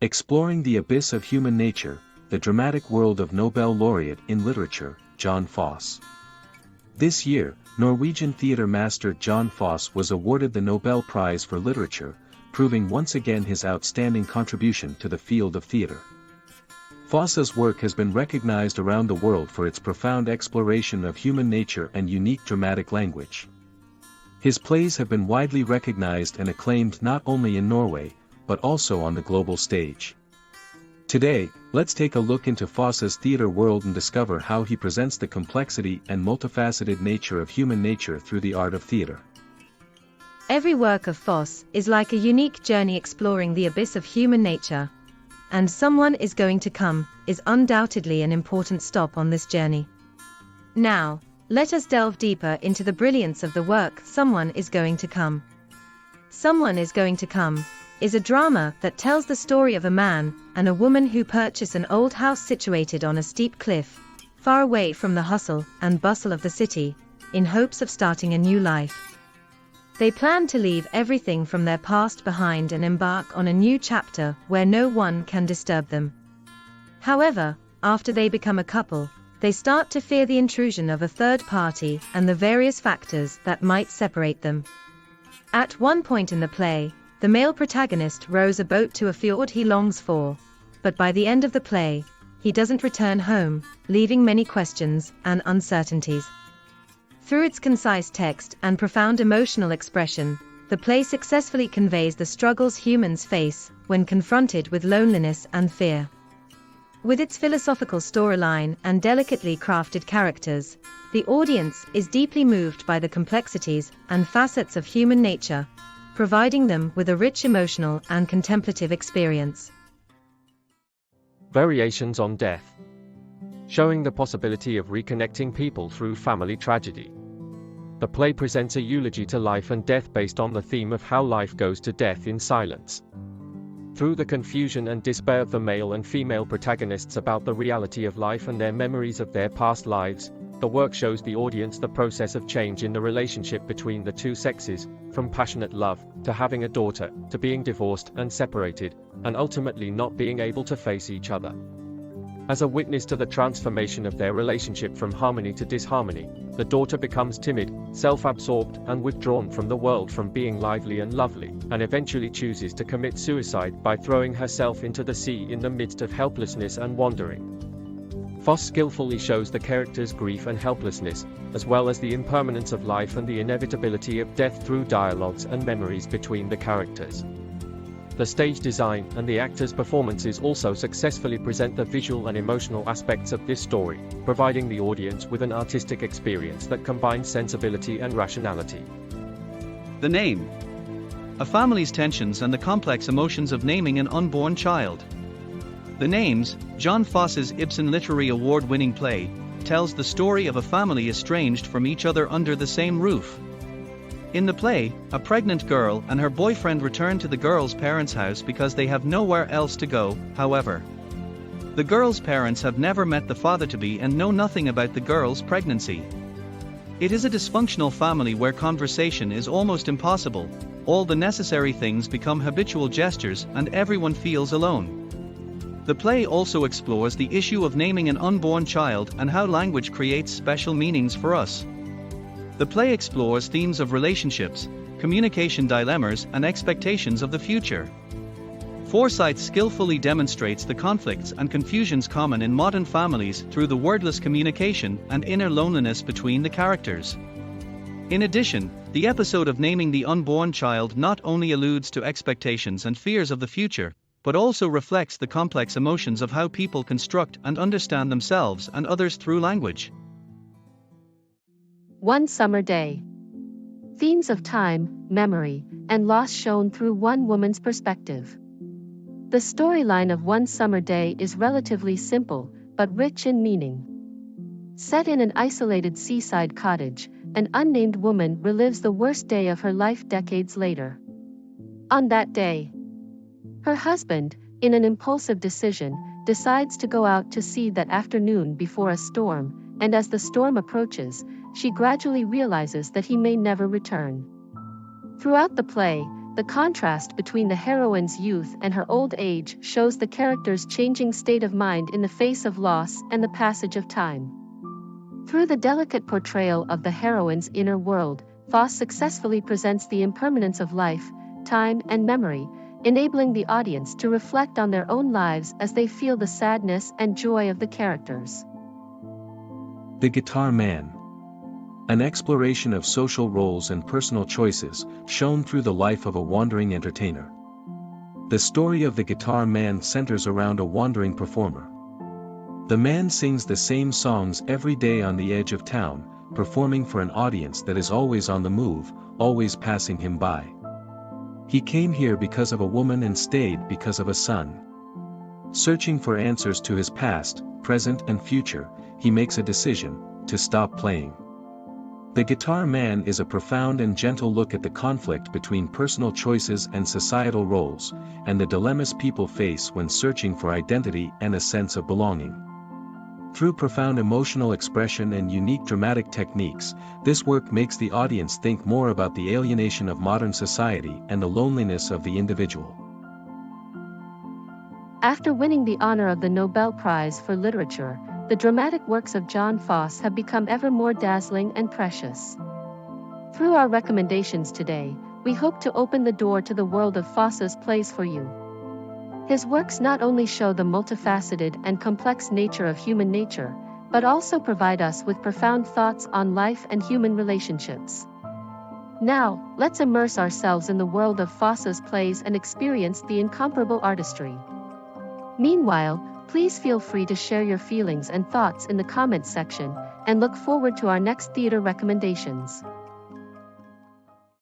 Exploring the abyss of human nature, the dramatic world of Nobel Laureate in literature, Jon Fosse. This year, Norwegian theatre master Jon Fosse was awarded the Nobel Prize for Literature, proving once again his outstanding contribution to the field of theatre. Fosse's work has been recognized around the world for its profound exploration of human nature and unique dramatic language. His plays have been widely recognized and acclaimed not only in Norway, but also on the global stage. Today, let's take a look into Fosse's theatre world and discover how he presents the complexity and multifaceted nature of human nature through the art of theatre. Every work of Fosse is like a unique journey exploring the abyss of human nature. And Someone is Going to Come is undoubtedly an important stop on this journey. Now, let us delve deeper into the brilliance of the work Someone is Going to Come. Someone is Going to Come is a drama that tells the story of a man and a woman who purchase an old house situated on a steep cliff, far away from the hustle and bustle of the city, in hopes of starting a new life. They plan to leave everything from their past behind and embark on a new chapter where no one can disturb them. However, after they become a couple, they start to fear the intrusion of a third party and the various factors that might separate them. At one point in the play, the male protagonist rows a boat to a fjord he longs for, but by the end of the play, he doesn't return home, leaving many questions and uncertainties. Through its concise text and profound emotional expression, the play successfully conveys the struggles humans face when confronted with loneliness and fear. With its philosophical storyline and delicately crafted characters, the audience is deeply moved by the complexities and facets of human nature, providing them with a rich emotional and contemplative experience. Variations on death. Showing the possibility of reconnecting people through family tragedy. The play presents a eulogy to life and death based on the theme of how life goes to death in silence. Through the confusion and despair of the male and female protagonists about the reality of life and their memories of their past lives, the work shows the audience the process of change in the relationship between the two sexes, from passionate love, to having a daughter, to being divorced and separated, and ultimately not being able to face each other. As a witness to the transformation of their relationship from harmony to disharmony, the daughter becomes timid, self-absorbed, and withdrawn from the world from being lively and lovely, and eventually chooses to commit suicide by throwing herself into the sea in the midst of helplessness and wandering. Fosse skillfully shows the characters' grief and helplessness, as well as the impermanence of life and the inevitability of death through dialogues and memories between the characters. The stage design and the actors' performances also successfully present the visual and emotional aspects of this story, providing the audience with an artistic experience that combines sensibility and rationality. The name. A family's tensions and the complex emotions of naming an unborn child. The Names, Jon Fosse's Ibsen Literary Award-winning play, tells the story of a family estranged from each other under the same roof. In the play, a pregnant girl and her boyfriend return to the girl's parents' house because they have nowhere else to go. However, the girl's parents have never met the father-to-be and know nothing about the girl's pregnancy. It is a dysfunctional family where conversation is almost impossible, all the necessary things become habitual gestures and everyone feels alone. The play also explores the issue of naming an unborn child and how language creates special meanings for us. The play explores themes of relationships, communication dilemmas, and expectations of the future. Forsyth skillfully demonstrates the conflicts and confusions common in modern families through the wordless communication and inner loneliness between the characters. In addition, the episode of naming the unborn child not only alludes to expectations and fears of the future, but also reflects the complex emotions of how people construct and understand themselves and others through language. One Summer Day. Themes of time, memory, and loss shown through one woman's perspective. The storyline of One Summer Day is relatively simple, but rich in meaning. Set in an isolated seaside cottage, an unnamed woman relives the worst day of her life decades later. On that day, her husband, in an impulsive decision, decides to go out to sea that afternoon before a storm, and as the storm approaches, she gradually realizes that he may never return. Throughout the play, the contrast between the heroine's youth and her old age shows the character's changing state of mind in the face of loss and the passage of time. Through the delicate portrayal of the heroine's inner world, Fosse successfully presents the impermanence of life, time, and memory, enabling the audience to reflect on their own lives as they feel the sadness and joy of the characters. The Guitar Man. An exploration of social roles and personal choices, shown through the life of a wandering entertainer. The story of the Guitar Man centers around a wandering performer. The man sings the same songs every day on the edge of town, performing for an audience that is always on the move, always passing him by. He came here because of a woman and stayed because of a son. Searching for answers to his past, present and future, he makes a decision to stop playing. The Guitar Man is a profound and gentle look at the conflict between personal choices and societal roles, and the dilemmas people face when searching for identity and a sense of belonging. Through profound emotional expression and unique dramatic techniques, this work makes the audience think more about the alienation of modern society and the loneliness of the individual. After winning the honor of the Nobel Prize for Literature, the dramatic works of Jon Fosse have become ever more dazzling and precious. Through our recommendations today, we hope to open the door to the world of Fosse's plays for you. His works not only show the multifaceted and complex nature of human nature, but also provide us with profound thoughts on life and human relationships. Now, let's immerse ourselves in the world of Fosse's plays and experience the incomparable artistry. Meanwhile, please feel free to share your feelings and thoughts in the comments section, and look forward to our next theater recommendations.